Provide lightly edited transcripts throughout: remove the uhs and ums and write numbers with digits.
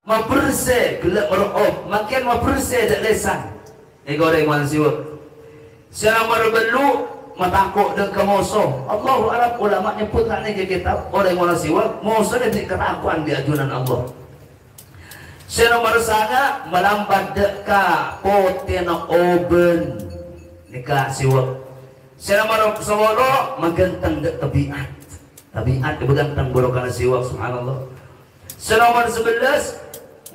maperse gelap merob makin maperse dak lesan goreng man siwa sana marbelu matakok dak kemoso Allahu Arab ulama nyebut nak ni kitab orang mana siwa moso ni kerakuan di ajunan Allah sana marsana melambat dak ka potena oben nikah siwa sana marab sawalo magantang dak tabiat bergantang borokana siwa subhanallah sana nomor 11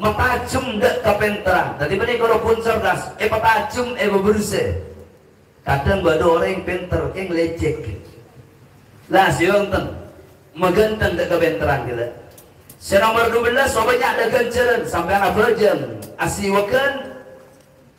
matajem dak kapenteran tadi bani kalau pun cerdas patajem bebersih kadang ada orang yang pinter yang lecek lah siang ten magantang dak kapenteran kita nomor 12 sobatnya ada ganjaran sampai apa jam asiwakan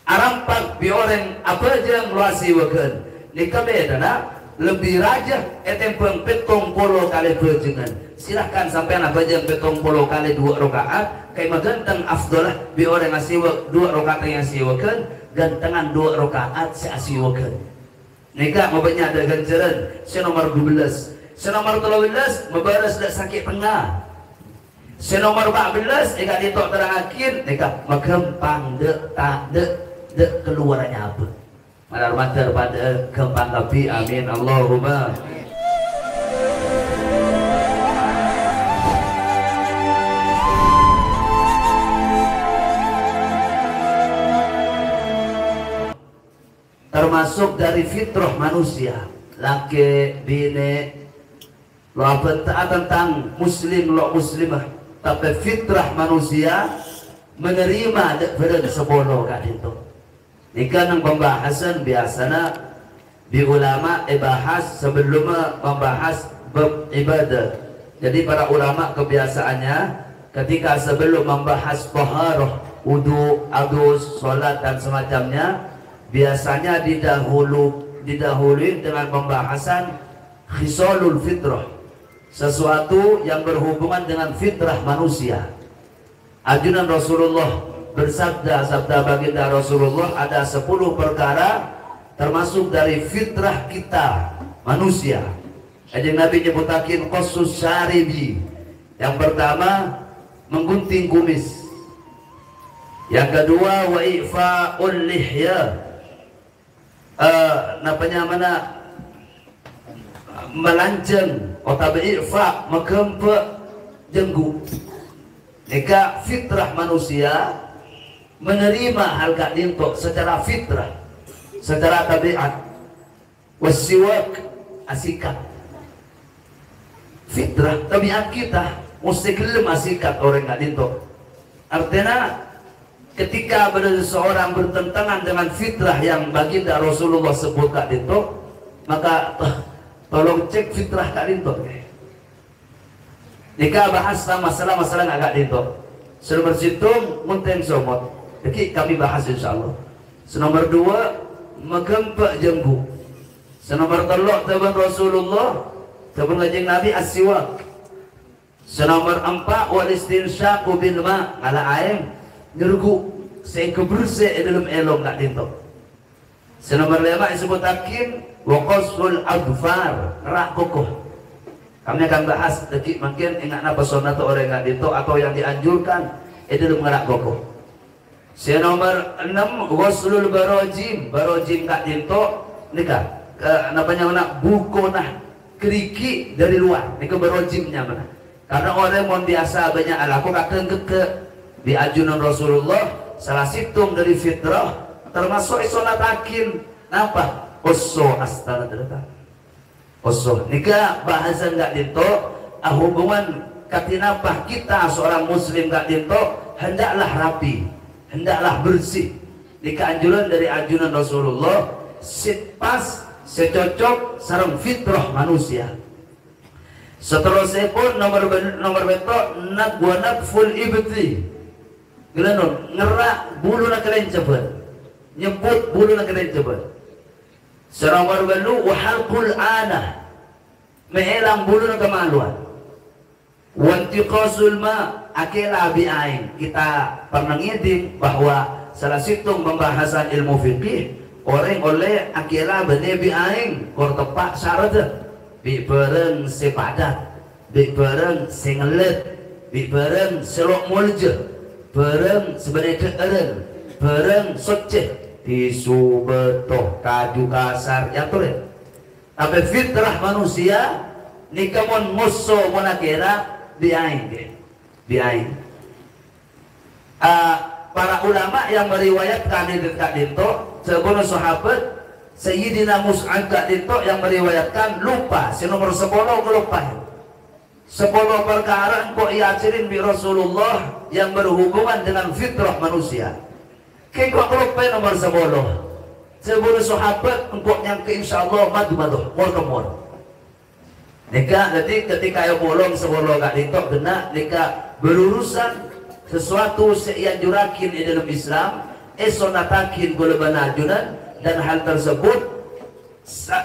arampak bi orang apa jam lu asiwakan nikah beda nak lebih raja etempeng petong polo kali berjengan silahkan sampai apa jam petong polo kali 2 rakaat kayak magantang afdalah bi orang asiwak 2 rakaat yang asiwakan gantengan 2 rakaat si asiwakan nikah mabanya ada ganjaran nomor 12 nomor 13 mabaras dak sakit tengah nomor 14 eka ditok terang akhir nikah magempang dek keluarannya apa malar mater pada kembang api amin Allahumma termasuk dari fitrah manusia laki bini lo apa tentang muslim lo muslimah tapi fitrah manusia menerima daripada sebolo kat itu nikah nang pembahasan biasanya di ulama bahas sebelum membahas bab ibadah jadi para ulama kebiasaannya ketika sebelum membahas taharah wudu adus salat dan semacamnya biasanya didahului dengan pembahasan khisalul fitrah sesuatu yang berhubungan dengan fitrah manusia ajunan Rasulullah bersabda sabda baginda Rasulullah ada 10 perkara termasuk dari fitrah kita manusia Kanjeng Nabi nyebutakin qassus syaribi yang pertama menggunting kumis yang kedua wa ifa'ul lihya melanceng atau ifa makempe jenggu nikah fitrah manusia menerima hal kak dintok secara fitrah secara tabiat wasiwak asikat fitrah tabiat kita mesti kelem asikat orang kak dintok artinya ketika ada seseorang bertentangan dengan fitrah yang baginda Rasulullah sebut kak dintok maka tolong cek fitrah kak dintok nikah bahas masalah-masalah agak dintok nomor situng munten somot jadi kami bahas insyaallah nomor 2 megempak jenggu nomor 3 taban Rasulullah taban Kanjeng Nabi as-siwak nomor 4 wal istinsyaqu bil ma ala aim nyergu sehingga bersih dalam elong gak dintok nomor 5 disebutakin wa qasul adfar rak kokoh kami akan bahas sedikit mungkin ingat apa sunat orang gak dintok atau yang dianjurkan dalam rak kokoh nomor 6 ghuslul barojim gak dintok nikah namanya mana bukonah keriki dari luar nikah barojimnya mana karena orang yang biasa banyak alaku kakek ke di ajunan Rasulullah salah situng dari fitrah termasuk sunatakin apa osso astana terdekat osso nikah bahasan gak dintok hubungan katinapah kita seorang muslim gak dintok hendaklah rapi hendaklah bersih nikah anjuran dari ajunan Rasulullah pas secocok sarang fitrah manusia seterusnya pun nomor betok nagwanatful ibti gelanon ngerak bulu nak kalian cepat nyebut bulu nak kalian cepat nomor belu wahalqul anah mehelang bulu nak kemaluan wantiqasul ma akela bi'ain kita pernah ngiding bahwa salah situng pembahasan ilmu fikih orang oleh akela bene bi'ain kor tepak syarat bi bareng sepadat bi bareng sengelet bi bareng selok mulje Pereng sebenarnya keeren, pereng soceh, tisu betoh, kaju kasar, ya tuh. Tapi fitrah manusia, nikamon musuh monakera biain deh, biain. Para ulama yang meriwayatkan itu sebelum sahabat Sayyidina Mus'ab itu yang meriwayatkan lupa si nomor 10 kelupa 10 perkara kok iacirin bi Rasulullah yang berhubungan dengan fitrah manusia kok kelupa nomor 10 sebelum sahabat engkau yang ke insyaallah madu mor nika jadi ketika yang bolong 10 kak itu kena nika berurusan sesuatu yang jurakin di dalam Islam esonatakin golebanajunan dan hal tersebut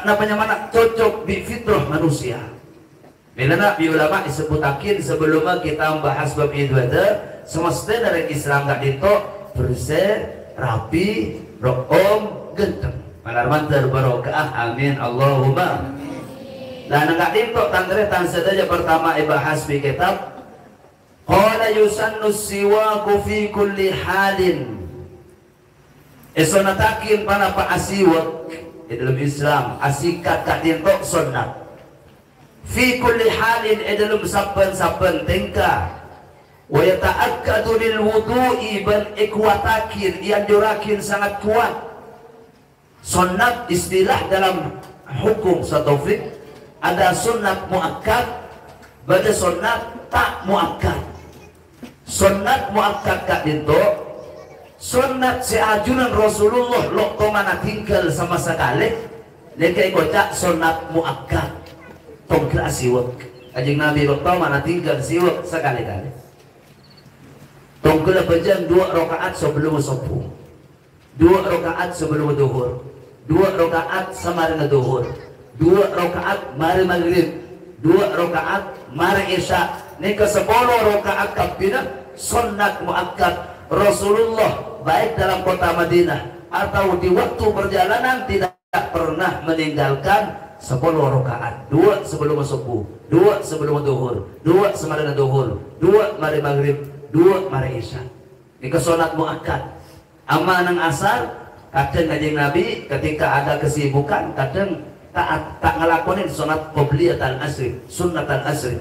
namanya mana cocok di fitrah manusia. Bila Nabi ulama disebutakin sebelumnya kita membahas bab ibadah semestinya dari Islam gak itu bersih, rapi, rokom, genteng. Malarman terbarokah, amin Allahumma. Dan gak itu tantretan saja pertama ibahas di kitab qala yusannu siwaku fi kulli halin esonatakin panapa asiwak di dalam Islam asikat kadintok sunnah fi kulli halin dalam saben-saben tingkah wa yata'akkadu lil wudu'i ban ikwatakin yang jurakin sangat kuat sunnah istilah dalam hukum sataufik ada sunnah muakkad ada sunnah tak muakkad. Sunnat muakkad kak dinto sunnat si ajunan Rasulullah lokto mana tinggal sama sekali lekai kocak sunnat muakkad tongkra siwak ajing Nabi lokto mana tinggal siwak sekali-kali tongkra bejang 2 rakaat sebelum subuh 2 rakaat sebelum duhur 2 rakaat samaringa duhur 2 rakaat mari maghrib 2 rakaat mari isya nika 10 rakaat kapina sunnat muakkad Rasulullah baik dalam kota Madinah atau di waktu perjalanan tidak pernah meninggalkan 10 rakaat 2 sebelum subuh 2 sebelum duhur 2 semarana duhur 2 mari maghrib 2 mari isya nika sunnat muakkad amma nang asar kadang kanjeng Nabi ketika ada kesibukan kadang tak ngelakonin sunat qobliyah al-asri sunnat al-asri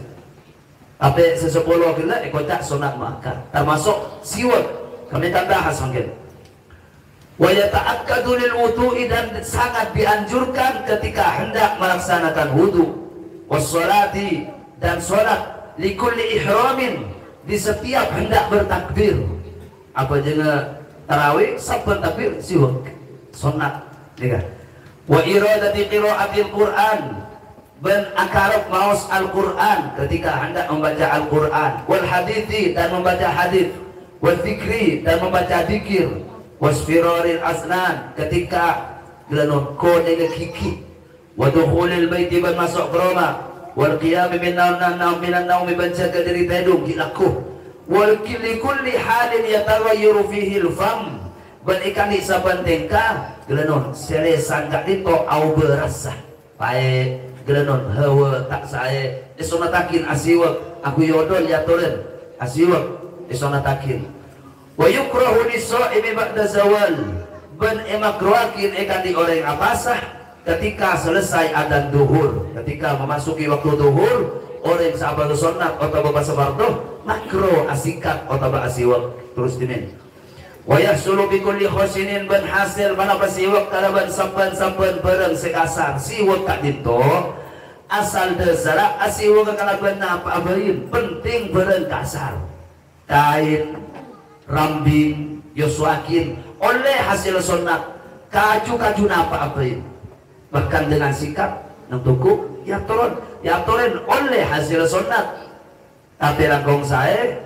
tapi sesepuluh kila ikocak sunat muakkad termasuk siwak kami tak bahas mungkin wa yata'akkadu lil wudu'i dan sangat dianjurkan ketika hendak melaksanakan wudu wassalati dan sholat likulli ihramin di setiap hendak bertakbir apa jenga tarawih saben takbir siwak sunat nika wa iradati qiraatil Qur'an ben akarab maus Al-Quran ketika hendak membaca Al-Quran wal hadithi dan membaca hadith wal zikri dan membaca zikir wasfiraril asnan ketika gelanon kode kiki wa dukhulil baiti ban masuk ke rumah wal qiyam minan naumi ban jaga diri tidur gilakuh wal kulli halin yataghayyaru fihi al-fam ban ikan di saban tingkah gelanon selesan gak dito au berasa baik gelanon hawa tak saya isonatakin asiwak aku yodol ya tolen asiwak isonatakin wa yukrahu lisa'imi ba'da zawal ban emakruakin ikan di orang apasah ketika selesai adzan duhur ketika memasuki waktu duhur orang sahabat sunat atau bapak sabardo makro asikat atau asiwak terus dimen wa yahsulu bi kulli khasinin ban hasil mana pasiwak kalaban sampan bareng sekasar siwak tak dito asal dasar asiwak kalaban apa abain penting bareng kasar kain rambing yoswakin oleh hasil sunat kaju apa abain bahkan dengan sikap nang tuku ya turun oleh hasil sunat tapi langkong saya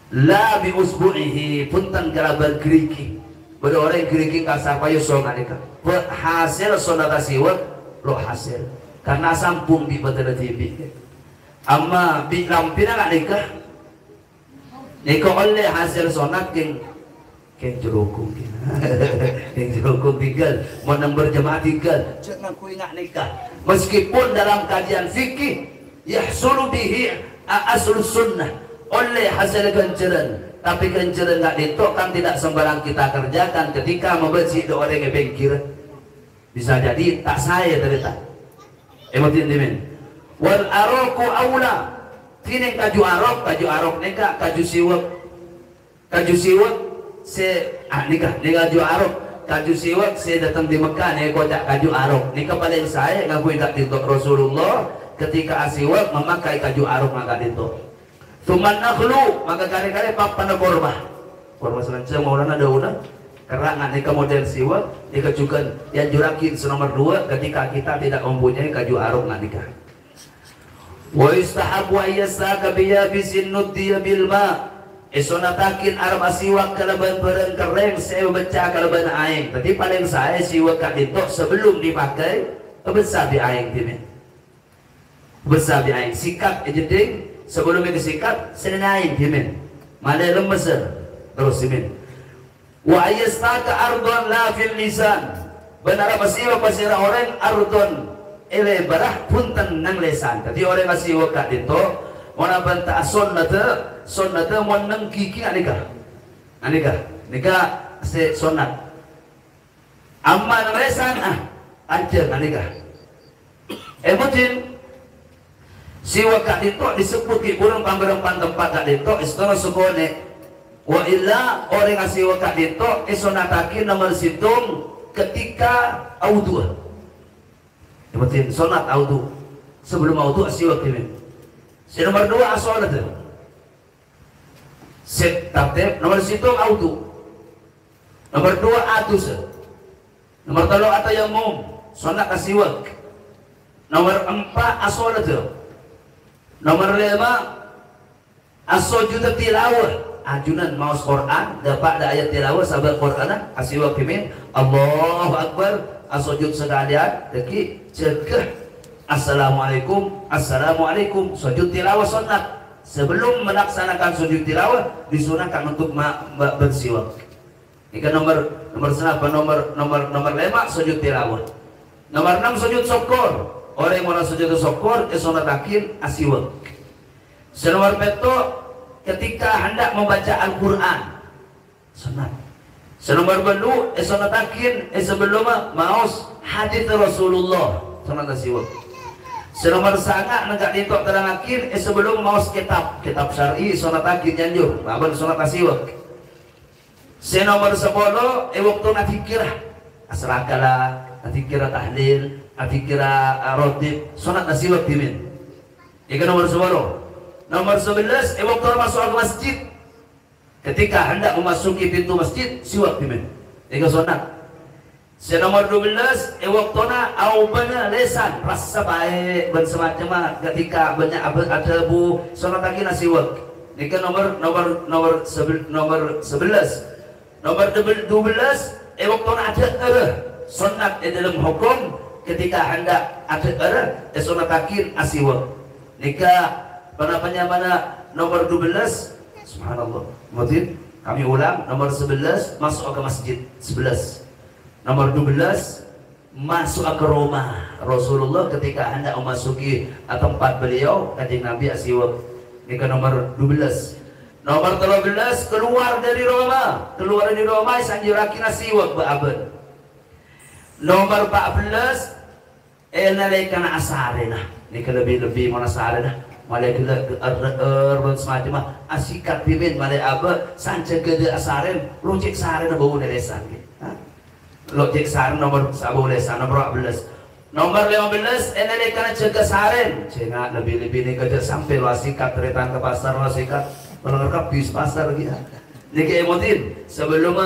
la bi usbu'ihi punten kalaban geriki pada orang geriki kasar payo songa nika hasil sunat asiwak lo hasil karena sampung di Batara TV amma di lampina gak nikah oleh hasil sunat keng jerukung keng jerukung tinggal mau nomor jemaah tinggal jangan ku ingat nikah meskipun dalam kajian fikih yahsulu bihi aslu sunnah oleh hasil ganjaran. Tapi ganjaran nggak ditok kan tidak sembarang kita kerjakan ketika membersih orang yang bengkir. Bisa jadi tak saya dari tak. Emotin dimin. Wal aroku aula. Kini kaju arok neka kaju siwak. Kaju siwak se nikah kaju arok. Kaju siwak saya datang di Mekah nih kocak kaju arok. Nikah paling saya ngaku tidak ditok Rasulullah ketika asiwak memakai kaju arok maka ditok. Tuman nakhlu maka kare-kare papan korma. Korma selanjutnya mau ada una kerangan nikah model siwak nikah juga yang jurakin nomor 2 ketika kita tidak mempunyai kaju arok nggak nikah. Wa istahabu ayyasaka biya bisin nuddiya bil ma. Esonatakin arab asiwak kalaban bareng kereng saya baca kalaban aing. Tapi paling saya siwak kak ditok sebelum dipakai besar di aing timin. Besar di aing sikat jeding sebelumnya disikat senain dimin mana lemes terus dimin wa ayastaka ardon la fil lisan benar pasiwa pasira orang ardon ele barah punten nang lesan tadi orang pasiwa kak dito mana banta sunnata mon nang kiki anika se sunnat amma nang lesan aja anika emotin siwa kak dito disebut di burung pamberempan tempat kak dito istono sukone wa illa orang asiwa kak dito isonataki nomor situng ketika audu seperti sonat audu sebelum audu asiwa kirim si nomor 2 asolat set tatep nomor situng audu nomor 2 atus nomor 3 atau yang mum sonat asiwa nomor 4 asolat nomor 5 as-sujud tilawah ajunan maus Quran dapat ada ayat tilawah sabar Quran asiwa kimin Allahu Akbar as-sujud sekalian deki cegah assalamualaikum sujud tilawah sunat sebelum melaksanakan sujud tilawah disunahkan untuk bersiwak. Ini nomor 5 sujud tilawah. Nomor 6 sujud syukur. Orang yang mau sujud syukur kesunatakin asiwak. Nomor 7 ketika hendak membaca Al-Quran sunat. Nomor 8 kesunatakin sebelum maus hadits Rasulullah sunat asiwak. Nomor 9 negak ditok terangakin sebelum maus kitab syar'i sunatakin janjur lawan sunat asiwak. Nomor 10 waktu nafikirah asrakala nafikirah tahlil afikira rotib sunat asiwak dimin. Ini nomor 10. Nomor 11 waktu masuk ke masjid ketika hendak memasuki pintu masjid siwak dimin. Ini sunat. Nomor 12 waktuna aubana lesan rasa baik dan semacam ketika banyak ada bu sunat lagi nasiwak. Ini nomor 11. Nomor 12 waktuna ada sunat di dalam hukum ketika hendak ada sunatakin asiwak. Nikah mana nomor 12 subhanallah. Kemudian kami ulang nomor 11 masuk ke masjid 11. Nomor 12 masuk ke rumah Rasulullah ketika hendak memasuki tempat beliau kanjeng Nabi asiwak. Nikah nomor 12. Nomor 13 keluar dari Roma sanjurakin asiwak ba'abad. Nomor 14 nalaikan asarena ini lebih mana asarena malai semacam asikat pimin malai apa sanca gede asaren lojek sarena bau lesan lojek saren nomor sabu lesan nomor 14. Nomor 15 nalaikan jaga saren cengat lebih ni gede sampai lo asikat teretan ke pasar lo asikat melengkap bis pasar gitu ini emotin sebelum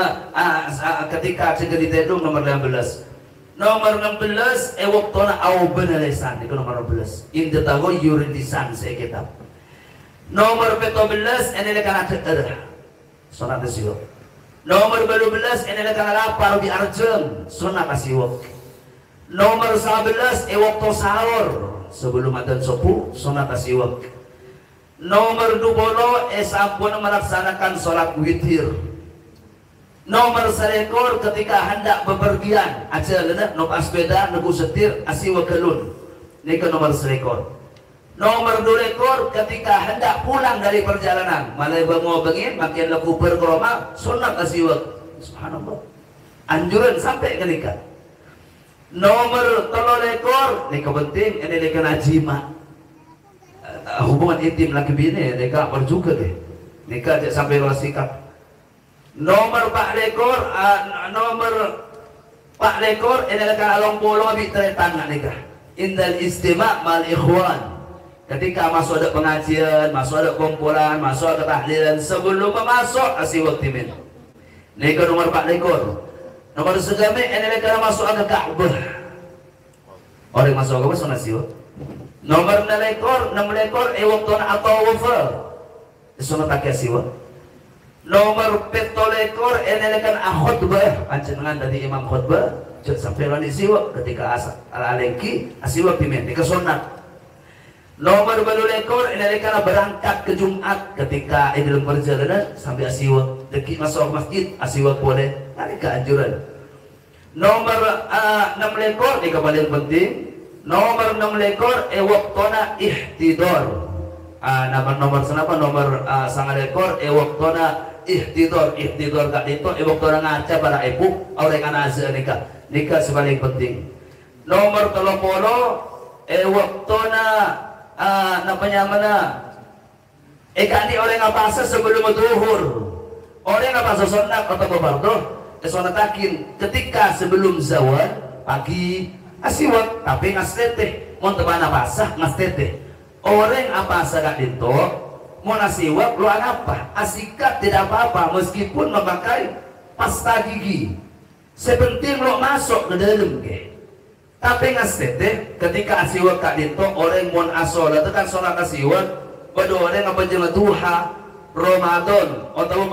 ketika jaga di tedung nomor 15. Nomor 16 waktuna au benalesan itu nomor 16 inda tago yuridisan saya kitab. Nomor 17 ini lekan ada sunat asiwak. Nomor 12 ini lekan lapar bi arjem sunat asiwak. Nomor 11 waktu sahur sebelum adzan subuh sunat asiwak. Nomor 20 sampun melaksanakan sholat witir. Nomor 1 ketika hendak bepergian aja lena no sepeda nebu setir asiwa kelun. Ini ke nomor 1. Nomor 2 ekor ketika hendak pulang dari perjalanan, malai bengo bengin makin leku berkeroma sunat asiwak. Subhanallah. Anjuran sampai ke nikah. Nomor 3 ekor nikah penting ini nikah najima. Hubungan intim laki bini nikah berjuga deh. Nikah tidak sampai kalau sikap. Nomor 4 ekor nomor 4 ekor ini nikah along bolong abis tangan nikah. Indal istima' mal ikhwan. Ketika masuk ada pengajian, masuk ada kumpulan, masuk ada tahlilan, sebelum masuk asiwak timin. Nikah nomor 4 ekor. Nomor segame ini nikah masuk ke Ka'bah. Orang masuk ke Ka'bah sunat siwak. Nomor 6 ekor waktu atau wafa. Sunat tak siwak. Nomor 7 ekor ini nikah khutbah. Panjenengan dari imam khutbah, sampai lani siwak ketika ala-alengki asiwak timin. Nikah sunat. Nomor 8 ekor ini karena berangkat ke Jumat ketika dalam perjalanan sampai asiwak deki masuk masjid asiwak boleh ini keanjuran. Nomor 6 ekor ini paling penting. Nomor 6 ekor waktona ihtidor. Nomor senapa nomor 9 ekor waktona ihtidor. Ihtidor gak itu waktona ngaca para ibu orang anaza nikah sepaling penting. Nomor 30 waktona kani orang ngapasa sebelum duhur, orang ngapasa sunat atau fardu sunatakin ketika sebelum zawal pagi asiwak tapi ngasteteh mau teman pasah ngasteteh orang apasa gak dinto mau nasiwak lu apa asikat tidak apa-apa meskipun memakai pasta gigi sepenting lo masuk ke dalam ke. Tapi ngasteteh ketika asiwak kak dito orang mon asol itu kan sholat asiwak pada orang apa jelas duha Ramadan atau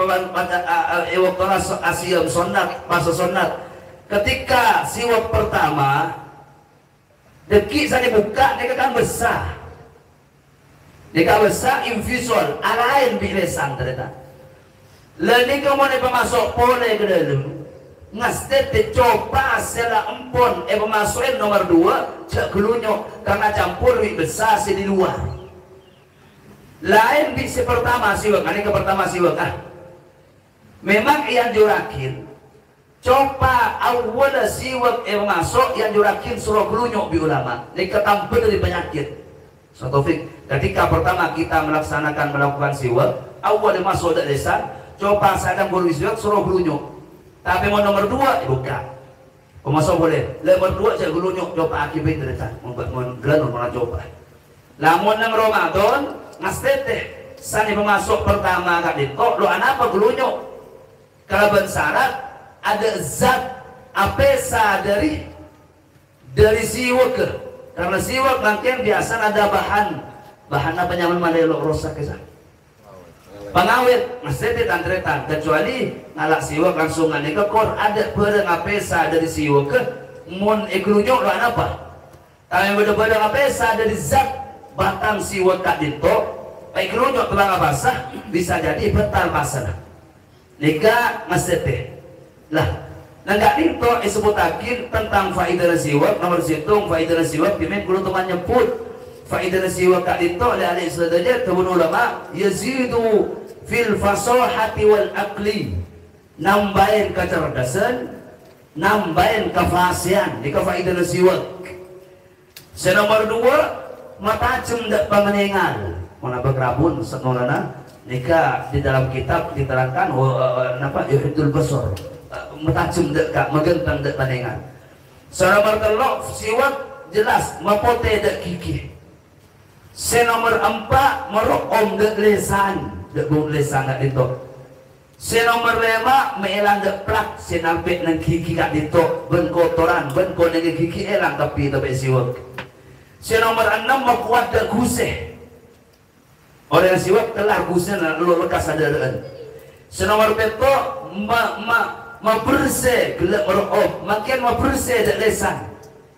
waktu asiam sunat masa sunat ketika siwak pertama deki saya buka dia kan besar invisol alain bilesan ternyata lalu kamu masuk pole ke dalam ngastet coba sela empon pemasukin nomor 2 cak gelunyok karena campur besar di luar lain bisa pertama siwak ini ke pertama siwak memang yang jurakin coba awal siwak masuk yang jurakin suruh gelunyok bi ulama ini ketampil dari penyakit Taufik ketika pertama kita melakukan siwak awal masuk dari desa coba sadang guru siwak suruh gelunyok. Tapi mau nomor 2 buka. Pemasok boleh. Nomor 2 saya gulunyok coba akibat terdekat. Mau gelan mau coba. Lamun nang Ramadan ngasteteh sani pemasok pertama kak dito lo anapa gulunyok. Kalau syarat ada zat apesa dari siwak. Karena siwak mungkin biasa ada bahan apa nyaman malelo rosak kisah. Pengawet masih tantretan kecuali ngalak siwak langsung ngane ke kor ada barang apesa dari siwak ke mon eklunyok lo apa tapi beda-beda apesa dari zat batang siwak kak dito eklunyok telah basah bisa jadi betal basah nikah masih teh lah nggak dito disebutakin tentang faidah siwak nomor situng faidah siwak pimen kulo teman nyebut faidah siwak kak dito oleh sadaya teman ulama yazidu fil fasahati wal aqli nambahin kecerdasan nambahin kefasihan di kefaidah siwak. Nomor 2 mata cendak pangeningan mana berabun senolana nikah di dalam kitab diterangkan napa yuhidul basar mata cendak kak magentang dek panengan. Nomor 3 siwak jelas mapote dek gigi. Nomor 4 merokom dek lesan dek bung lesan kak dito. Nomor 5 meelang dek plak sinampik ng gigi kak dito ben kotoran ben ko ng gigi elang tapi siwak. Nomor 6 makuat dek guseh. Orang siwak telah guseh na lo lekas sadaraan. Nomor 7 ma bersih gelap merokom makin ma bersih dek lesan.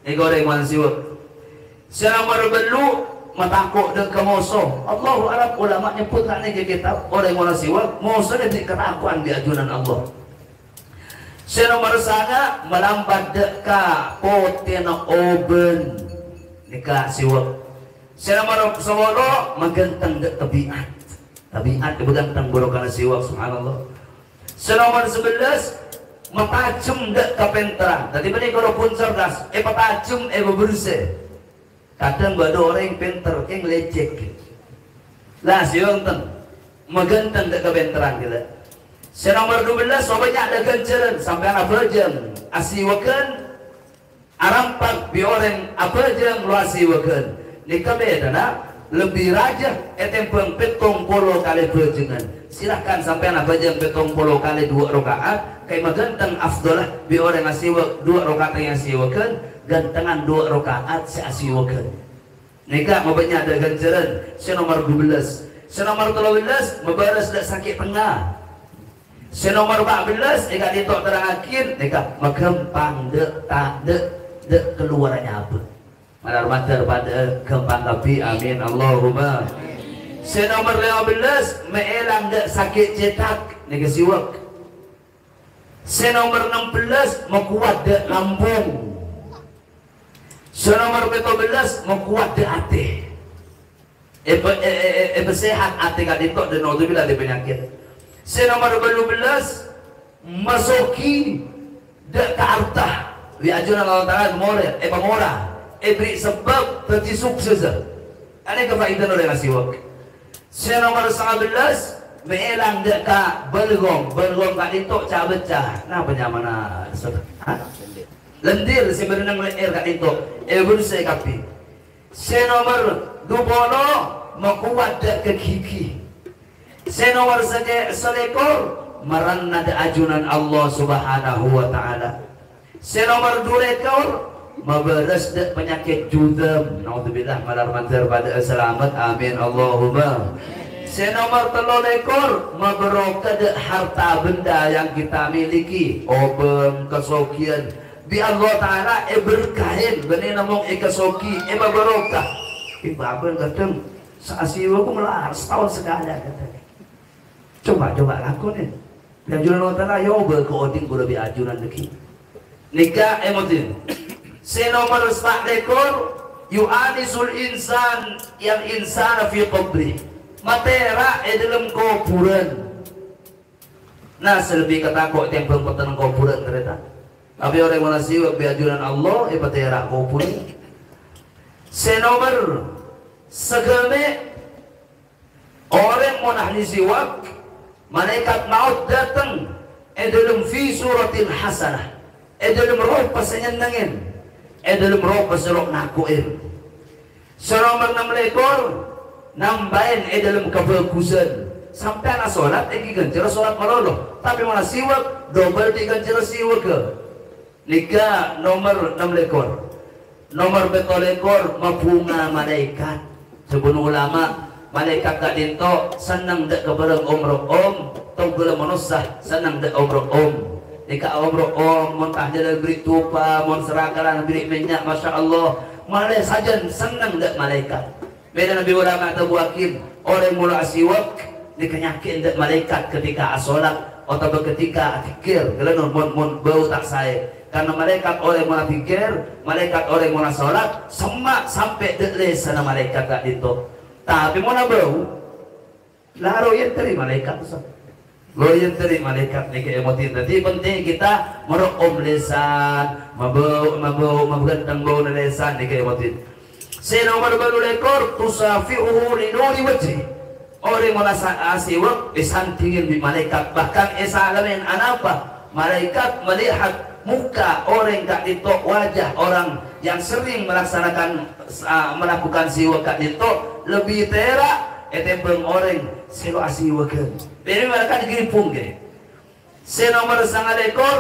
Goreng man siwak. Nomor 8 matakok dan kemoso. Allahu Arab ulama nyebut nih ke kitab orang yang siwak moso dan kerakuan di ajunan Allah. Nomor 9 melambat deka poten oben nikah siwak. Senomor 10 magantang dek tabiat. Tabiat bagantang borokana siwak subhanallah. Senomor 11 matajem dek kapenteran. Tadi bani kalau pun cerdas, patajem bebersih. Kadang ada orang yang pinter, yang lecek. Lah siwang ten magantang dek kapenteran kita. Senomor 12 banyak ada ganjaran sampai apa jam asiwakan arampak bi orang apa jam lu asiwakan. Nikah beda nak lebih raja etempeng petong polo kali berjengan. Silahkan sampai anak bajang petong polo kali 2 rakaat. Kayak magantang afdalah bi orang asiwak 2 rakaat yang asiwakan gantengan 2 rakaat si asiwakan. Nikah mau banyak ada ganjaran. Senomor 12. Senomor 13 membalas dak sakit tengah. Senomor 14 eka ditok terang akhir eka magempang de keluarannya apa malar mater pada gempang tapi amin Allahumma. Senomor 15 meelang de sakit cetak nega siwak. Senomor 16 mekuat de lambung. Senomor 17 mekuat de ate sehat ate ka ditok de naudzubillah de penyakit. Senomor 12 masuki dek ke artah di ajunan Allah Ta'ala mora pamora beri sebab terti sukses ada kefaidan oleh nasiwak. Senomor 19 meelang dek ke belgong ka ditok cah becah nah penyamana lendir si berenang leher ka ditok bersih kapi. Senomor 20 makuat dek ke gigi. Senomor selekor merana da ajunan Allah subhanahu wa ta'ala. Senomor 2 ekor maberes da penyakit judem. Naudzubillah malar mantar pada selamat amin Allahumma. Senomor 3 ekor maberokah da harta benda yang kita miliki. Obeng kesokian bi Allah ta'ala berkahin benih namong kesoki maberokah. Ibaban kadang saasiwa ko melar setahun sekali kata. Coba lakukan ajunan Allah Ta'ala ya berkoding ku lebih ajunan lagi nikah emotin. Senomor 4 ekor yu'anisul insan yang insana fi qabri matera dalam kuburan. Nah selebih ketakut yang berkotan kuburan ternyata tapi orang yang menasiwak biajunan Allah matera kuburan. Senomor segame orang mau nahni siwak malaikat maut datang dalam fi suratin hasanah dalam roh pasanyanangin dalam roh pasalok nakuin. Senomor 6 ekor nambahin dalam kebagusan sampai anak sholat ganjil sholat maloloh tapi mana siwak double di ganjil siwak ke nikah. Nomor 6 ekor nomor 7 ekor mabunga malaikat. Sebuah ulama malaikat gak dinto senang dek kebarang om tau gula manusah senang dek om ika om montah jalan beri tupa mon serakalan beri minyak masya Allah malai saja senang dek malaikat. Beda Nabi ulama atau buakin orang mula asiwak dikenyakin dek malaikat ketika asolat atau ketika fikir kalau mon bau tak saya karena malaikat orang mula fikir malaikat orang mula solat semak sampai dek sana malaikat gak dinto. Tapi mau bau laro yang teri malaikat lo yang teri malaikat nih emotin. Tadi penting kita merokom lesan mabau gantang bau lesan nih emotin. Senomor baru lekor tusafi'uhu linuri wajhi orang merasa asiwak disantingin di malaikat bahkan esalamin anapa malaikat melihat muka orang kak ditok wajah orang yang sering melakukan siwak kak ditok lebih terak etempeng orang selo asiwakan. Jadi mereka digiripung ke. Senomor 9 ekor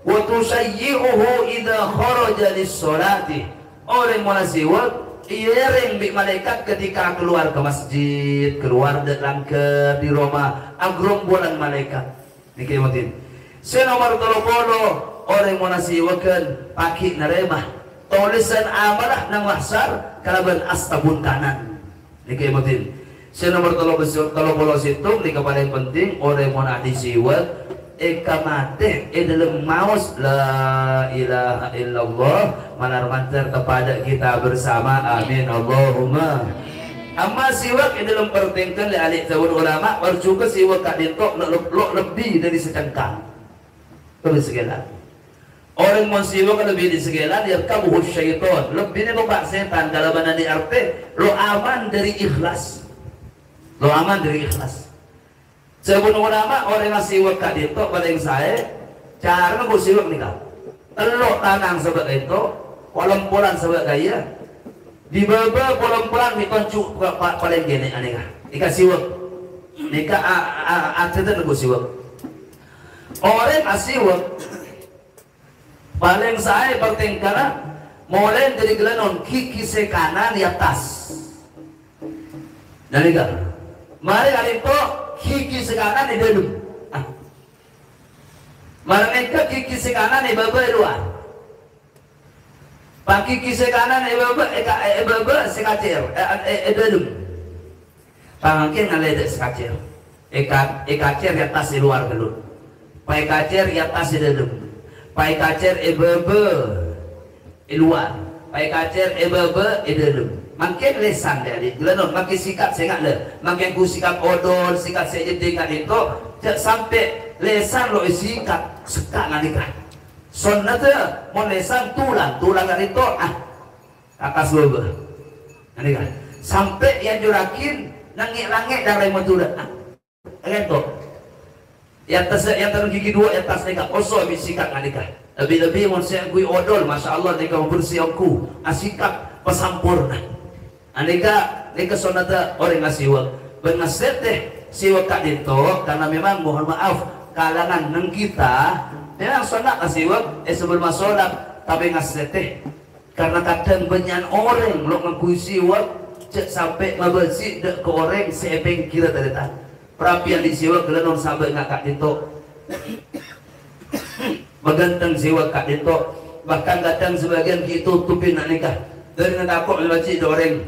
wa tusayyi'uhu idza kharaja lis-sholati orang mau siwak iring bi malaikat ketika keluar ke masjid keluar dalam ke di rumah agrombolan malaikat dikemotin. Senomor 30 orang mau siwakan paki naremah tulisan amalah nang mahsar kalaban astabun kanan dikemotin. Senomor 30 situng di paling penting orang mau disiwak eka mate dalam maus la ilaha illallah manar mantar kepada kita bersama, amin Allahumma. Amma siwak dalam pertengkan li alik tawun ulama berjuga siwak kak dintok lebih dari secangkang lebih segelan. Orang mau siwak lebih di segelan dia kabuh syaitan lebihnya babak setan kalau mana di arte lo aman dari ikhlas, lo aman dari ikhlas. Sebelum ulama orang yang siwak kak dintok pada yang saya cara nggak siwak nih kak telok tanang sebagai itu kolam-kolam sebagai gaya di bawah kolam-kolam ditoncu paling gini aneh kah ika siwak nika artinya nggak siwak orang asiwak paling saya bertengkara mulai dari gelanon kiki sekanan di atas dan nika mari kali itu kiki sekanan di dalam mereka kiki sekanan di bawah luar pagi kisi kanan baba sekacir dalam pangkin ngalede sekacir ekacir di atas di luar dulu pai kacir di atas di dalam pai kacir baba di luar pai kacir baba di dalam makin lesan dari gelanon makin sikat saya nggak le makin ku sikat odol sikat saya jadi nggak itu sampai lesan lo sikat suka nggak nikah sonatnya mau lesan tulang itu atas bawah ini kan sampai yang jurakin langit dari motulan gitu yang terus gigi dua yang tas nikah kosong bisikat nikah lebih mau saya kui odol masya Allah nikah bersih aku asikap pesampurna nikah sonatnya orang ngasiwak bengaset deh siwak kak itu karena memang mohon maaf kalangan neng kita memang sholat asiwak sebelum sholat tapi ngasih karena kadang banyak orang lo ngakui siwak sampai mabesi dek ke orang sepeng kira tadi tak perapian di siwak kalian sampai ngakak itu meganteng siwak kak itu bahkan kadang sebagian gitu tupin nak nikah dari ngakak melacik orang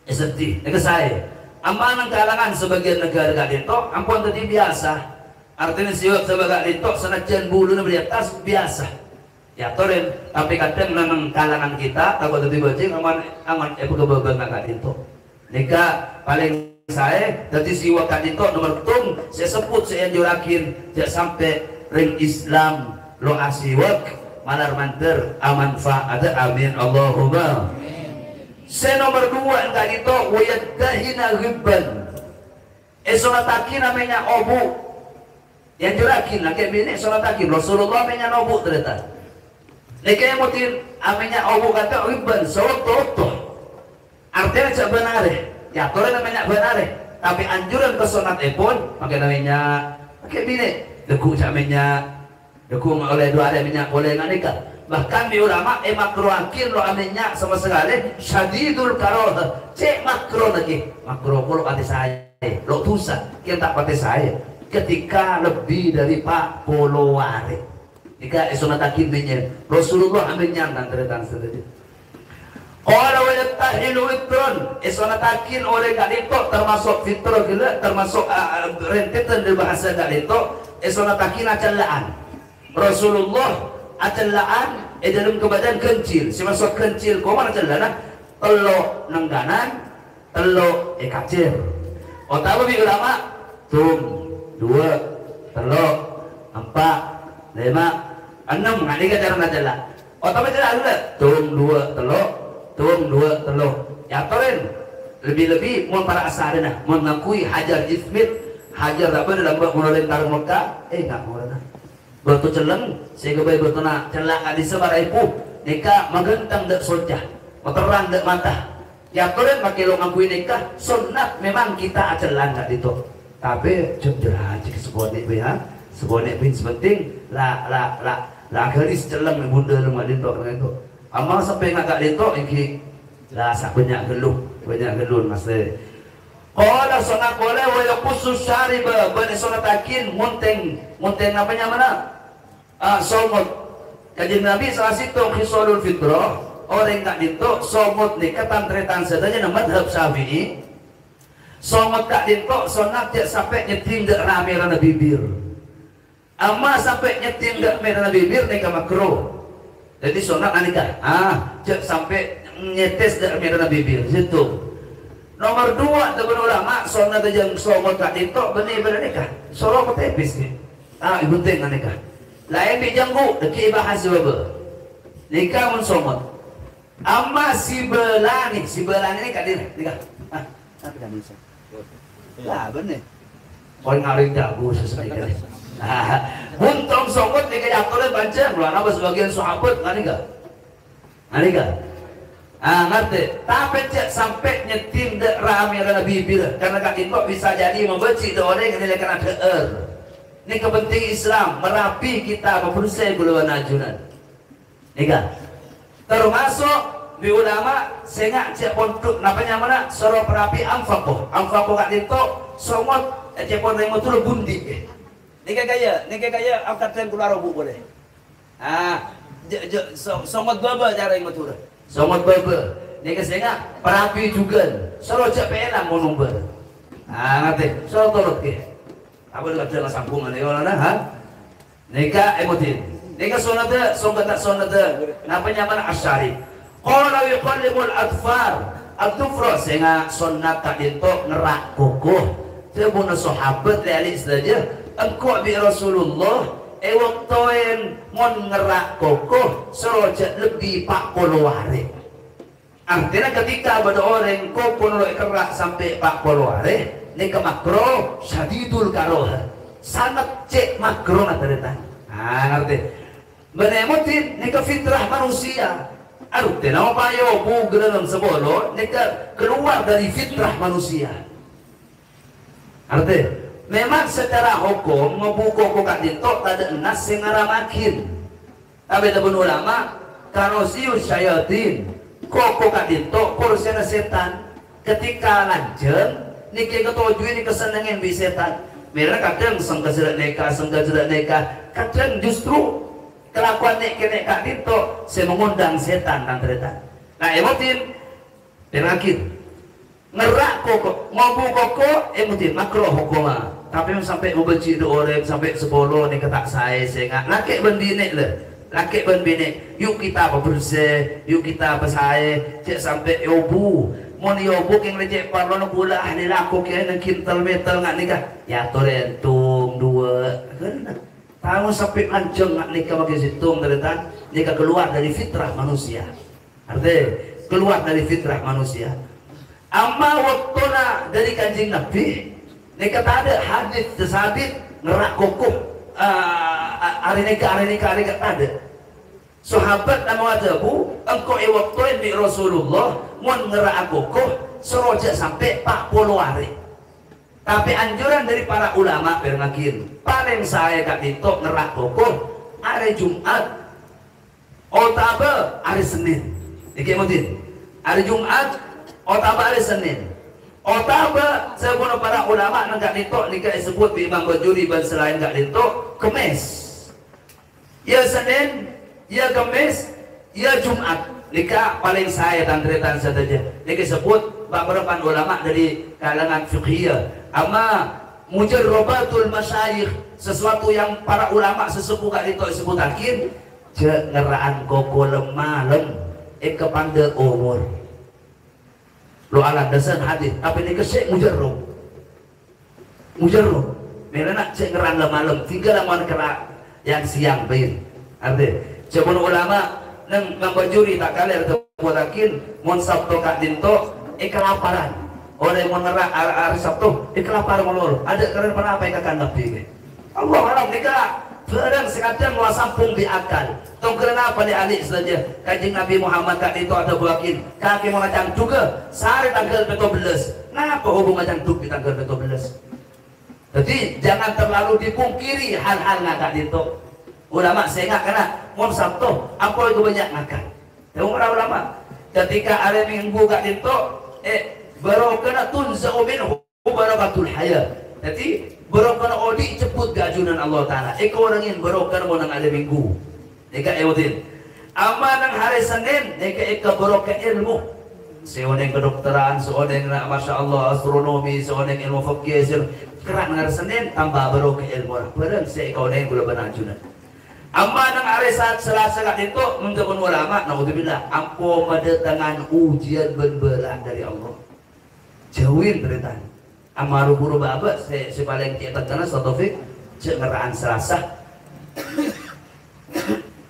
sedih nikah saya amanang kalangan sebagian negara kak itu ampun tadi biasa artinya siwak sebagai itu senajan bulu di atas biasa ya toren tapi kadang memang kalangan kita takut lebih bajing aman kebabang kak itu nikah paling saya dari siwak kak itu nomor tung saya sebut saya jurakin jangan sampai ring Islam lo asiwak malar manter aman ada amin Allahumma. Saya nomor dua kak itu wayadahina ribban sonataki namanya obu yang jurakin laki bini sholat takim Rasulullah namanya nobu ternyata laki mutin namanya obu kata ribban soto artinya cak benar ya kalau namanya benar tapi anjuran ke sunat pun pakai namanya pakai bini deku cak namanya deku oleh dua ada minyak oleh nikah bahkan di ulama makruakin lo aminyak sama sekali syadidul karoh cek makro lagi makro kalau kata saya lo tusa kita tak kata saya ketika lebih dari 40 hari jika sunatakin minyak Rasulullah aminnya dan terdetan saja kalau wajatahilu itron sunatakin oleh galito termasuk fitro gila termasuk rentetan dari bahasa galito sunatakin acalaan Rasulullah acalaan dalam kebadan kencil si masuk kencil kau mana acalaan telok nengganan telok kacir otak lebih ulama dua, telok, empat, lima, enam. Nggak dikata cara ngajalah. Oh tapi tidak ada. Tung dua telok. Ya toren lebih mau para asarina mengakui hajar ismit hajar apa dalam menolak tarung Mekah. Nggak mau lah. Batu celeng, saya kebaik batu nak celak di sebar ibu. Nikah magentang dek sojah, terang dek mata. Ya toren pakai lo ngakui nikah sunat memang kita acelan nggak itu. Tapi jelas jika sebuah bin sepenting la garis celeng bunda rumah itu itu amal sampai ngagak itu iki lah sak banyak geluh masih qala sunat boleh wa yaqussu syariba bani sunatakin munteng namanya mana somot kajian Nabi salah situ khisalul fitrah orang tak itu somot nikah tantretan sedanya madhab Syafi'i somot kak dintok sonat dia sampai nyeting dek rame rana bibir Amma sampai nyetim dak merah bibir nika makruh. Jadi sunat nikah. Cek sampai nyetes dak merah bibir situ. Nomor 2 teman ulama sunat jeung somot ka ditu bener-bener nikah. Solo petepis ni. Ibu penting nikah. Lain dijanggu deki bahas bebe. Nikah mun somot. Amma si belah ni kadir nikah. Tapi kan bisa. Lah bener. Kau ngaring jago sesuai kan. Buntong somot nikah jatuh bancang. Luar apa sebagian sahabat nikah. Nikah. Ngerti. Tapi cek sampai nyetim dek rame karena bibir. Karena kaki kok bisa jadi membenci orang yang tidak kena deer. Ini kepenting Islam merapi kita memperusai buluan ajunan. Nikah. Termasuk di ulama sengak cek pondok napanya mana soro perapi amfakoh kak dito somot cek pondok yang betul bundi. Nikah kaya angkatan keluar bu boleh. Somot baba cara yang betul. Somot baba. Nikah sengak perapi juga. Soro cek pelan mau nomor. Ngerti. Soro tolot ke. Apa juga jangan sambungan ya orang nikah emotin. Nikah sonata, napa nyaman asyari. Qala yuqallimul adfar. Ad-dufra sehingga sunnat kadinto ngerak kukuh. Tebuna sahabat lali saja. Engkau bi Rasulullah waktuin mon ngerak kukuh seroja lebih 40 hari. Artinya ketika ada orang kukuh nolak kerak sampai 40 hari. Nikah makro syadidul karoha sangat cek makro natarita. Ngerti benemutin nikah fitrah manusia arti nama payo bugeran sebolo nikah keluar dari fitrah manusia. Arti memang secara hukum membuka kok dito ada nas sing ngaramakin tapi tabun ulama kanosius syayatin kok dito kursiana setan ketika lanjut niki ketujuh ini kesenangan bi setan. Mereka kadang sangka jerat nikah, kadang justru kelakuan nek kak dito saya mengundang setan dan ternyata. Nah emotin terakhir ngerak koko ngobu koko emotin makro hukuma. Tapi sampai membenci orang sampai 10 nih ketak saya nggak laki bendine le. Laki bendine yuk kita bersih, yuk kita bersih cek sampai yobu. Mon yobu yang lecek parlono pula ahli laku kaya nang kintal metal nggak nikah ya torentung 2 kan tahu sampai lanceng nggak nikah pakai situng ternyata nikah keluar dari fitrah manusia. Artinya keluar dari fitrah manusia. Amma waktuna dari kanjeng Nabi nikah tak ada hadis tersabit ngerak kukuh hari nikah tak ada. Sahabat nama adabu engkau waktuin bi Rasulullah mun ngerak kukuh seroja sampai 40 hari. Tapi anjuran dari para ulama bermakin paling saya kak dito ngerak kukuh hari Jumat otaba hari Senin. Iki mutin hari Jumat otaba hari Senin. Otaba sebelum para ulama nang kak dito nikah disebut bi Imam Bajuri dan selain kak dito Kemis. Ya Senin ya Kamis, ya Jumat. Nikah paling saya tantretan saja. Nikah sebut beberapa ulama dari kalangan fiqhiyah. Ama mujarrabatul masyayikh, sesuatu yang para ulama sesepuh gak disebutakin. Ngeraan koko lemalem kepanda umur. Lo alat dasar hadis, tapi nikah sek mujarrab. Mujarrab. Mereka cek ngeran lemalem, tinggal laman kerak yang siang bin. Artinya sebelum ulama nang ngabajuri tak kali ada buatakin mon sabtu kak dinto kelaparan orang mon ngerak hari sabtu kelaparan molor ada keren pernah apa yang kakak nabi Allah haram nikah barang sekadang lah sampung di akal tong kerana apa di alik saja kanjeng Nabi Muhammad kak dinto ada buakin kaki mau ngacang juga sehari tanggal 17 ngapa hubung ngacang duk di tanggal 17 jadi jangan terlalu dipungkiri hal-hal ngakak dinto. Ulama saya nggak kena mau Sabtu apa itu banyak makan. Tahu ulama ketika hari Minggu kak itu barokah tunzau minhu barakatul hayat. Jadi barokah odi ceput gajunan Allah Taala. Eko orangin barokah mau nang hari Minggu. Eka emotin. Ama nang hari Senin eka barokah ilmu. seoneng kedokteran, seoneng masya Allah astronomi, seoneng ilmu fikih, kerak ngar Senin tambah baru ke ilmu. Barang saya kau neng gula benajunan. Amma nang hari saat Selasa kat itu menurut ulama, naudzubillah, ampo mendatangkan ujian berbelah dari Allah. Jauhin beritan. Amaru guru baba, saya paling cetak karena Taufik, cengeraan Selasa,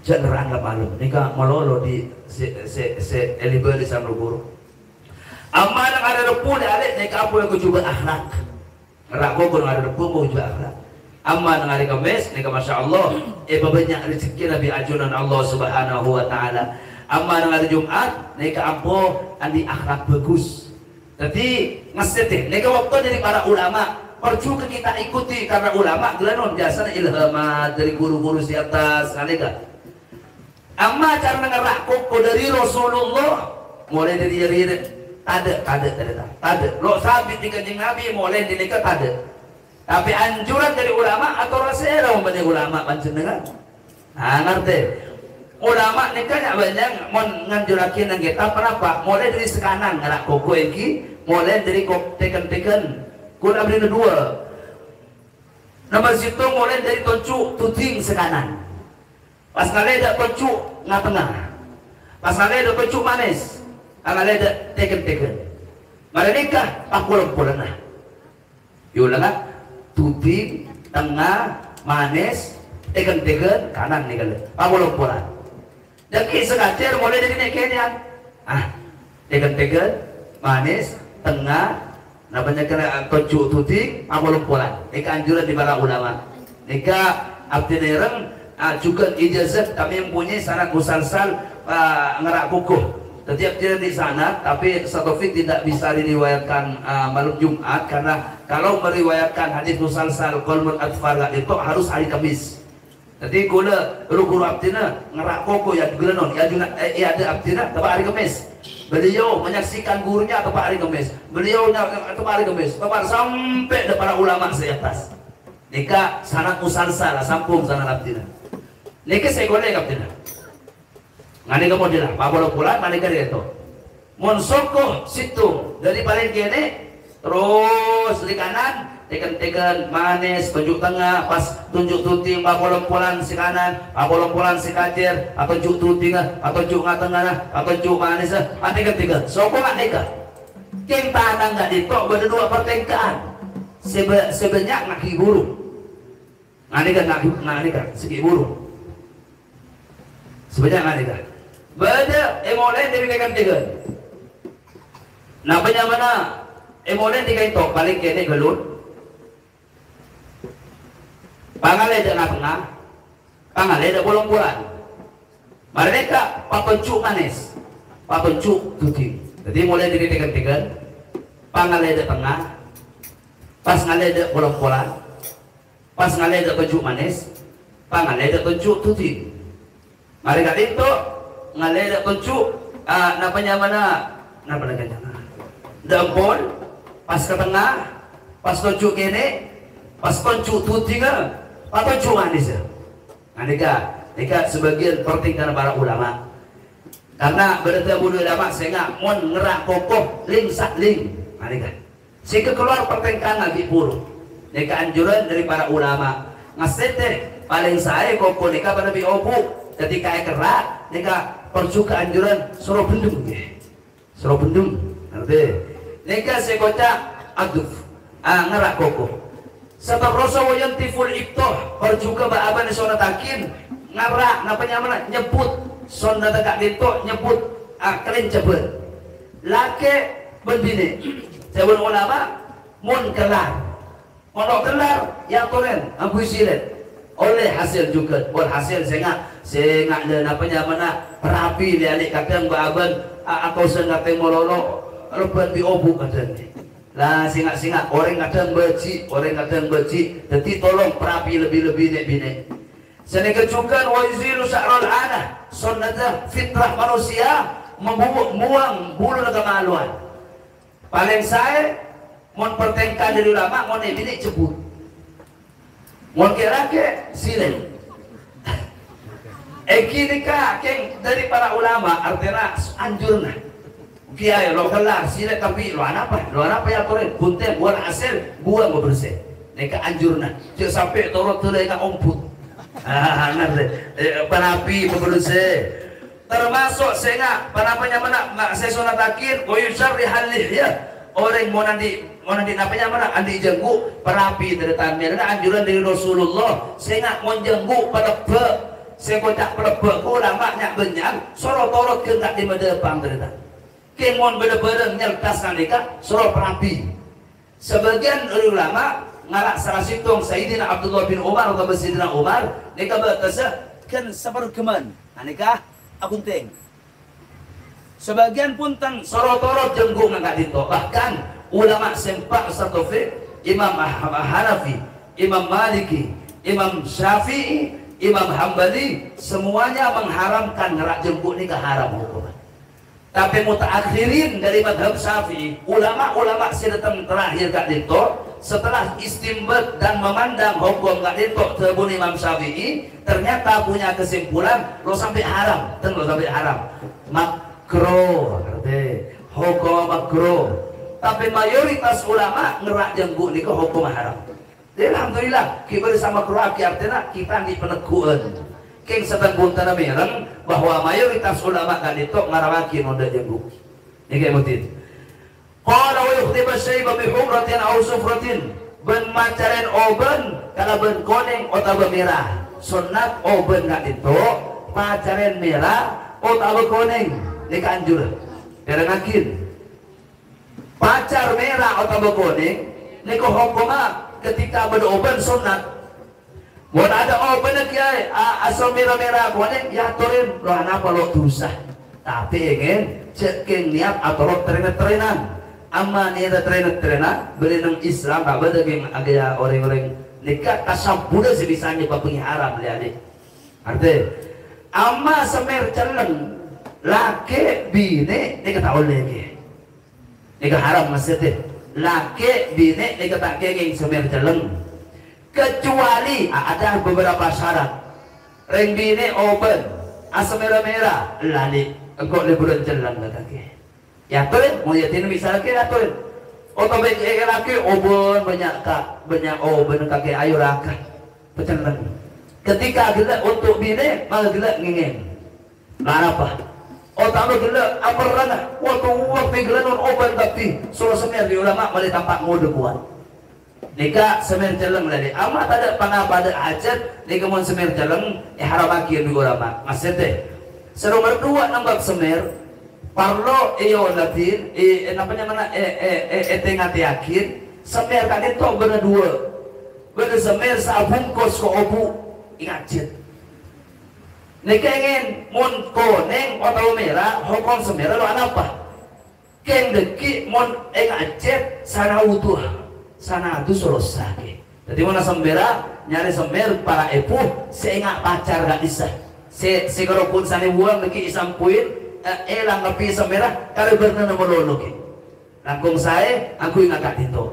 cengeraan ke malu. Nika malolo di se eliber di sana guru. Amma nang ada repun alik, nika apa yang kau coba akhlak. Rakko pun ada repun mau coba akhlak. Amma nang hari Kamis, nika masya Allah, banyak rezeki Nabi ajunan Allah Subhanahu Wa Taala. Amma nang hari Jumat, nika ampo andi akhlak bagus. Jadi ngasih nika waktu dari para ulama, perlu kita ikuti karena ulama gelanon biasa ilhamat dari guru-guru di atas, nika. Amma cara ngerak koko dari Rasulullah, mulai dari ada. Lo sabit di kanjeng Nabi, mulai di nika ada. Tapi anjuran dari ulama atau rasul banyak ulama panjenengan. Nah ngerti. Ulama nikah banyak menganjurakin yang kita kenapa? Mulai dari sekanan ngarak koko iki, mulai dari teken-teken kuna beri kedua. Nomor situ mulai dari toncu tuting sekanan. Pas ngale ada toncu ngah tengah. Pas ngale ada toncu manis. Ngale ada teken-teken. Mari nikah pakulang-pulang nah. Yulang tuting, tengah, manis, tegen-tegen, kanan nih kali. Pakulang-pulang. Dan kisah kacer mulai dari nekenya. Tegen-tegen, manis, tengah, namanya kena toncu tuting, pakulang-pulang. Nika anjuran di para ulama. Nika abdi nereng juga ijazah kami yang punya syarat musalsal ngerak kukuh. Setiap dia di sana, tapi Taufik tidak bisa diriwayatkan malam Jumat karena kalau meriwayatkan hadis musalsal qalmun atfal itu harus hari Kamis. Jadi gula guru abdina ngerak koko ya gulanon ya juga ada abdina tepat hari Kamis. Beliau menyaksikan gurunya tepat hari Kamis. Beliau tepat hari Kamis, tepat sampai para ulama di atas. Nika sanad musalsal sampung sanad abdina. Nika saya golek abdina. Ngani ke model apa boleh pulang ngani ke itu monsoko situ dari paling kiri terus di kanan teken-teken manis tunjuk tengah pas tunjuk tuting pakolompolan si kanan pakolompolan si kacer atau tunjuk tuting atau tunjuk tengah atau tunjuk manis teken-teken soko ngani ke keng tanah nggak ditok berdua pertengkaan sebanyak nak hiburu ngani ke segi buru sebanyak ngani ke beda emolen dari tekan-tekan. Nah banyak mana emolen di kain tok paling kene gelut. Pangalai dak tengah, pangalai dak bolong-bolong. Mereka papencuk manis, papencuk tuting. Jadi mulai dari tekan-tekan, pangalai dak tengah, pas ngalai dak bolong-bolong, pas ngalai dak pencuk manis, pangalai dak pencuk tuting. Mereka itu ngalai dak pencuk namanya mana lagi dampol pas ke tengah pas pencuk kene pas pencuk tutinga pas pencuk manis nika sebagian pertingkatan para ulama karena bertemu ulama sehingga mon ngerak kokoh ling sak ling nika sehingga keluar pertingkatan lagi buruk nika anjuran dari para ulama ngasete paling saya kokoh nika pada biobu ketika kerak nika perjuka anjuran suruh bendung ngerti nika sekocak aduf ngerak koko sebab Rasul yang tiful ibtoh perjuka ba'aban sonatakin ngarak napanya mana nyebut sonata dito nyebut kalian cebut laki berbini sebut ulama mun kelar monok kelar yang tolen ambu silet oleh hasil juga buat hasil sehingga dan apanya mana perapi lialik kadang baaban atau sengateng mololo lebat biobu kadang lah singa orang kadang beci jadi tolong perapi lebih nek bine seni kecukan wazilu sya'rul ana sunnah fitrah manusia membuang bulu kemaluan paling saya mon pertengkar dari ulama mon bine cebut mon kira-kira silen Eki nikah keng dari para ulama artinya anjurna kiai lo kelar sila tapi lo apa ya toren bunten buat hasil buang mau bersih neka anjurna cek sampai torot tulai ka omput panapi mau bersih termasuk senga panapanya mana mak saya sunat akhir koyusar di halih ya orang mau nanti napanya mana andi jenggu perapi terdetan mereka anjuran dari Rasulullah senga mau jenggu pada be saya kocak pada be ulama nyak benyang sorot torot kendak di medepang terdetan kemon bener-bener nyertas nalika surah perapi. Sebagian ulama ngalak salah situng Sayyidina Abdullah bin Umar atau Sayyidina Umar nika berkata kan sabargeman anika akunting. Sebagian pun tan sorot-sorot jenggung ngangkat dito. Bahkan ulama sempak satu fiqh Imam Hanafi, Imam Maliki, Imam Syafi'i, Imam Hambali semuanya mengharamkan ngerak jenggung nikah haram hukuman. Tapi mutaakhirin dari madhab Syafi'i, ulama-ulama sedeteng terakhir kak dito, setelah istimbat dan memandang hukum kak dito terbun Imam Syafi'i, ternyata punya kesimpulan lo sampai haram, lo sampai haram, makro, hukum makro. Tapi mayoritas ulama ngerak jenggu ni ke hukum haram. Jadi alhamdulillah kita bersama keluarga artinya kita di peneguhan. Keng sedang buntan mereng bahwa mayoritas ulama kan itu ngarawaki nonda jenggu. Ini kayak mutin. Qala wa yukhtiba syaiba bi humratin aw sufratin. Ben macaren oben kalau ben koneng atau merah. Sunat oben kan itu macaren merah atau koneng. Ini kanjur. Derengakin. Pacar merah atau koneng ini ko hukuma ketika beroben sunat. Mau ada open kiai asal merah-merah kuning ya turin lo apa lo dosa tapi ingin ceking niat atau lo trenan amma niat trenan beli nang Islam tak beda yang agak orang-orang nikah tasabuda sebisanya bapengi haram lihat arti amma semer celeng laki bine nikah tak boleh nikah haram maksudnya laki bine nikah tak kenging semer celeng kecuali ada beberapa syarat ring bini open asam merah-merah lali engkau liburan jalan lagi ya tuh mau yatin misalnya ya tuh otomatis laki open banyak open kaki ayo raka pecahan ketika gila untuk bini malah gila ngingin lah apa otak gila apa rana waktu gila non open tapi suruh semer di ulama malah tampak mode kuat nikah semer celeng lagi amat ada panah pada hajat nikah mau semer celeng haram akhir di ulama maksudnya nomor 2 nambah semer parlo iyo latin namanya mana tengah akhir semer kan itu bener 2 bener semer sabungkos ko obu ingat nikah ingin mon koneng atau merah hukum semer lo apa keng deki mon ingat sana utuh sana itu selesai. Jadi mana sembera nyari sember para epuh seingat pacar gak bisa. Si kalau pun sana buang lagi isampuin elang tapi sembera kalau benar nomor loloki. Langkung saya aku ingat kak itu.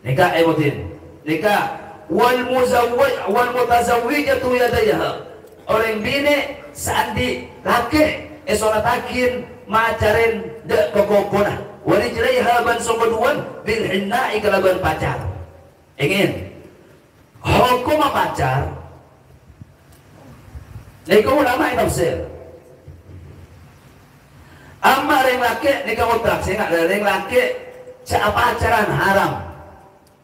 Nikah emotin. Nikah wal mutazawwijatu yadayha. Orang bini sandi laki esona takin macarin dek kokokona. Walijlaiha ban sobaduan bil hinna ikalaban pacar. Ingin hukum pacar. Nika ulama yang tafsir. Amma ring laki nika mutlak sehingga ring laki sa pacaran haram.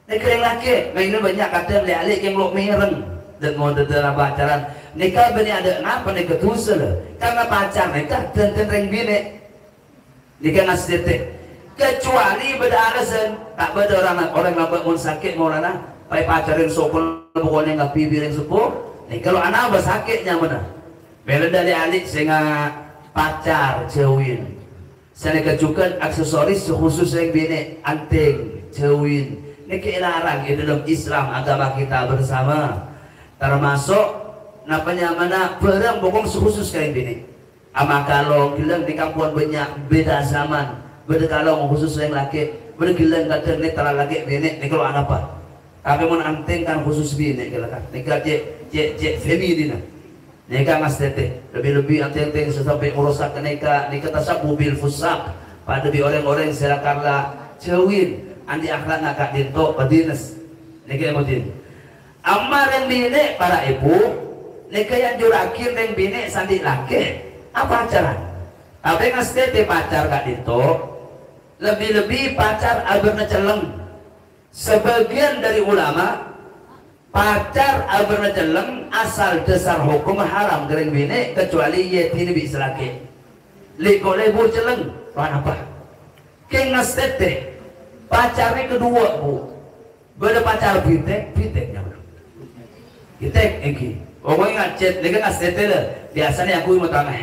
Nika ring laki mainnya banyak kata lialik yang lo mereng dan mau dalam pacaran. Nika bani ada ngapa nika tusel karena pacar nika dan ring bini. Nika nasihat kecuali beda alasan tak beda orang nampak mun sakit mau rana pai pacarin sopon pokoknya nggak pibirin sepuh nih kalau anak sakitnya mana beda dari alik sehingga pacar cewin saya kecukan aksesoris khusus yang bini anting cewin ini kelarang itu dalam Islam agama kita bersama termasuk namanya mana barang bokong khusus kayak bini ama kalau bilang di kampung banyak beda zaman beda kalau khusus yang laki beda gilang kata ini terlalu laki bini ini kalau apa tapi mau anting kan khusus bini kalau kan ini kan cek feminin ini kan mas tete lebih anting sampai merusak nikah tasab mobil fusak pada bi orang-orang selakarla cewin andi akhlak ngakak dinto padinas niki emotin amma reng bini para ibu niki yang jurakin reng bini sandi laki apa pacaran tapi ngastete pacar kak dinto lebih-lebih pacar aberna celeng sebagian dari ulama pacar aberna celeng asal dasar hukum haram reng bini kecuali yetini bisa laki likole bu celeng apa kayak ngastete pacarnya kedua bu beda pacar biteknya bitek eki pokoknya ngacet mereka ngastete lah biasanya aku mau tanah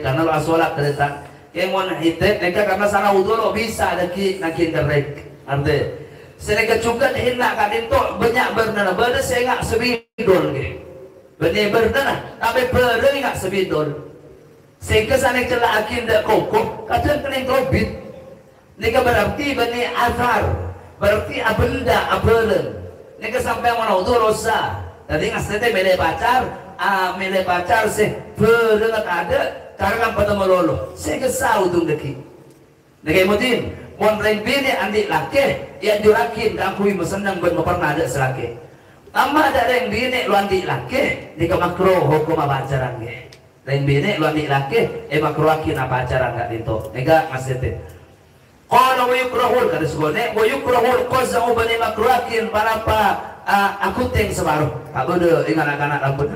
karena lo asolat terdesak kayak mau hitek mereka karena sana udah lo bisa lagi nakin kerek arti mereka juga hendak kadin to banyak bernana beda saya nggak sebidol ke bener bernana tapi beda nggak sebidol sehingga sana celah akin dak kokoh kadang kena robit nika berarti bani azhar berarti abenda abelen nika sampai mana itu rosa tadi ngasih mele pacar sih berengat ada karena pada melolo saya kesal tuh deki nika mudin mon reng bini andi laki yang jurakin kakui mesenang ben pernah ada selaki amma ada reng bini lu andi laki nika makro hukum pacaran ge reng bini lu andi laki makro akin pacaran gak dito nika ngasih teh qala wa yukrahul kada segone wa yukrahul qazau bani makruakin para aku teng separuh tak bede ingat anak-anak rambut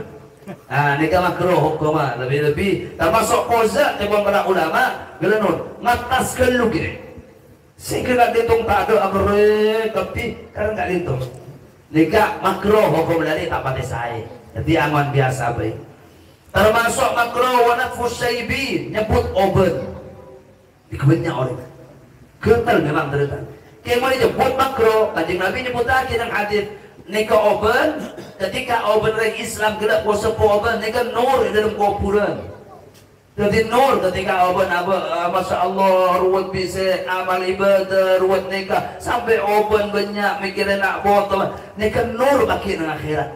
nika makruh hukum lebih-lebih termasuk qaza tebon para ulama gelenon ngataskeun lu ge sehingga ditung tak ada amre tapi karena enggak ditung nika makruh hukum dari tak pakai sae jadi angon biasa baik termasuk makruh wa nafus syaibi nyebut oben dikebutnya orang kental memang terdekat. Kayak mau disebut makro, kanjeng Nabi nyebut lagi yang hadis nika oben, ketika oben reng Islam gelap puasa oben, nika nur dalam kuburan. Jadi nur ketika oben masya Allah ruwet bisa amal ibadah ruwet nika sampai oben banyak mikirin nak botol, nika nur bagi nang akhirat.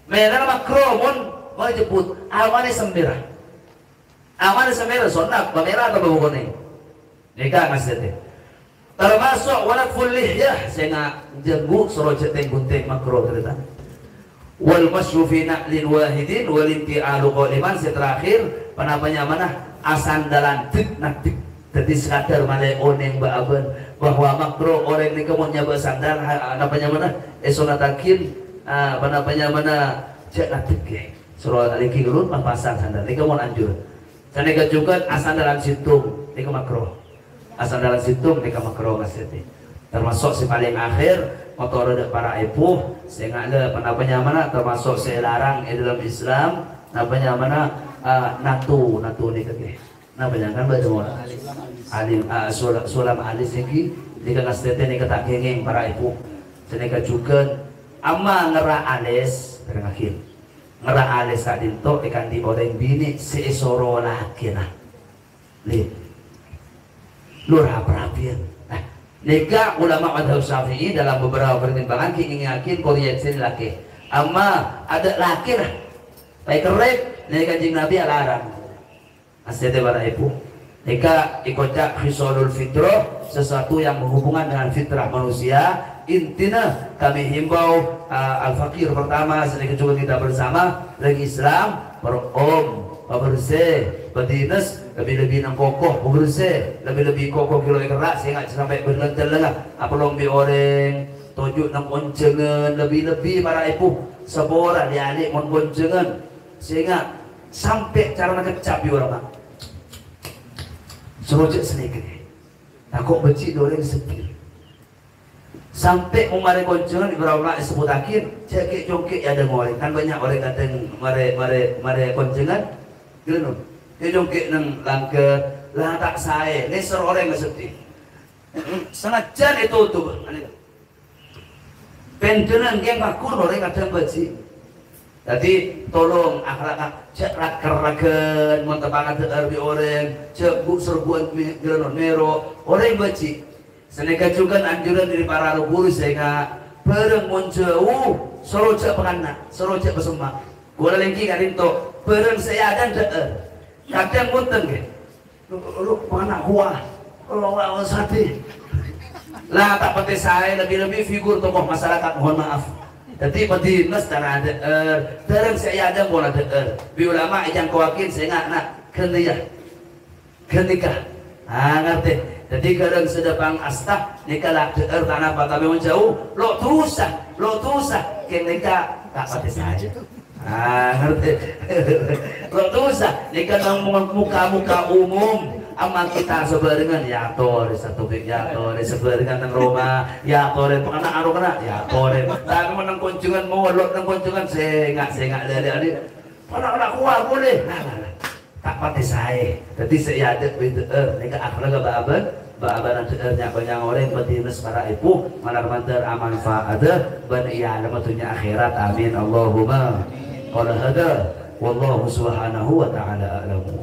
Mereka makro pun mau disebut awane sembirah. Awane sembirah sonat, merah atau bukone? Nika ngasih termasuk walaful lihyah sehingga jenggu suruh ceteng gunting makro cerita wal masyu fi na'lin wahidin wal inti'alu qaliman terakhir penapanya mana asandalan tik natik jadi sekadar malai oneng baaben bahwa makro orang ini kemudian bersandar penapanya mana esonatakin penapanya mana cek natik ke suruh aliki gulun pasang sandal ini kemudian anjur dan juga asandalan situng ini makro asal dalam situ mereka makro ngasih termasuk si paling akhir motor ada para ibu sehingga ada penapanya mana termasuk saya larang dalam Islam napanya mana natu nih keke napanya kan baca alim sulam alis ini jika ngasih nih kata gengeng para ibu sehingga juga ama ngera alis terakhir ngera alis kak dinto ikan di orang bini seesoro laki nah lihat lurah perhatian. Nah, nika ulama madhab syafi'i dalam beberapa pertimbangan ingin yakin koreksi laki. Amma ada laki lah. Baik kerek, nika kanjeng Nabi alarang. Asyade para ibu. Nika ikocak khisalul fitrah sesuatu yang berhubungan dengan fitrah manusia. Intinya kami himbau al-fakir pertama sedikit juga kita bersama lagi Islam berom bersih bedinas lebih-lebih nang kokoh bersih lebih-lebih kokoh kilo kerak sehingga sampai berlentur-lentur apa lombi orang tujuh nang boncengan lebih-lebih para ibu sebora dialik mon boncengan sehingga sampai cara nak kecap orang serojek sedikit takut becik doreng sepir sampai umare boncengan ibarat disebut akhir cekik jongkik ada orang kan banyak orang datang mare boncengan gitu dia jongkik nang langke lah tak saya ini orang nggak sedih sengaja itu tuh pendenan geng bakur orang kadang baci jadi tolong akhlak cek raker-raker mentepangan terbi orang cek bu serbuan geron mero orang baci seneka juga anjuran dari para guru sehingga bareng muncul suruh cek penganak suruh cek besemak gua lagi karinto bareng saya ada kadang punten ke lu penganak kuah Orang sate. Lah tak penting saya lebih-lebih figur tokoh masyarakat, mohon maaf. Jadi pedinas tanah terang saya ada bola bi ulama yang kawakin saya nak kendia kenikah ngerti. Jadi kadang sedepang astah nikah tanah apa kami menjauh lo tusah kenikah tak pati saya ngerti. Lo tusah nikah nang muka umum aman kita sebarengan ya tore satu big ya tore sebarengan nang Roma ya tore penganak aro kena ya tore tapi menang kunjungan mau lot nang kunjungan sengak dari anak kuat boleh nah tak pati saya jadi saya ada nikah akhlak baaban nya banyak orang betinas para ibu manar mantar aman faada ban iya alamatunya akhirat amin Allahumma qala hada wallahu subhanahu wa ta'ala a'lamu.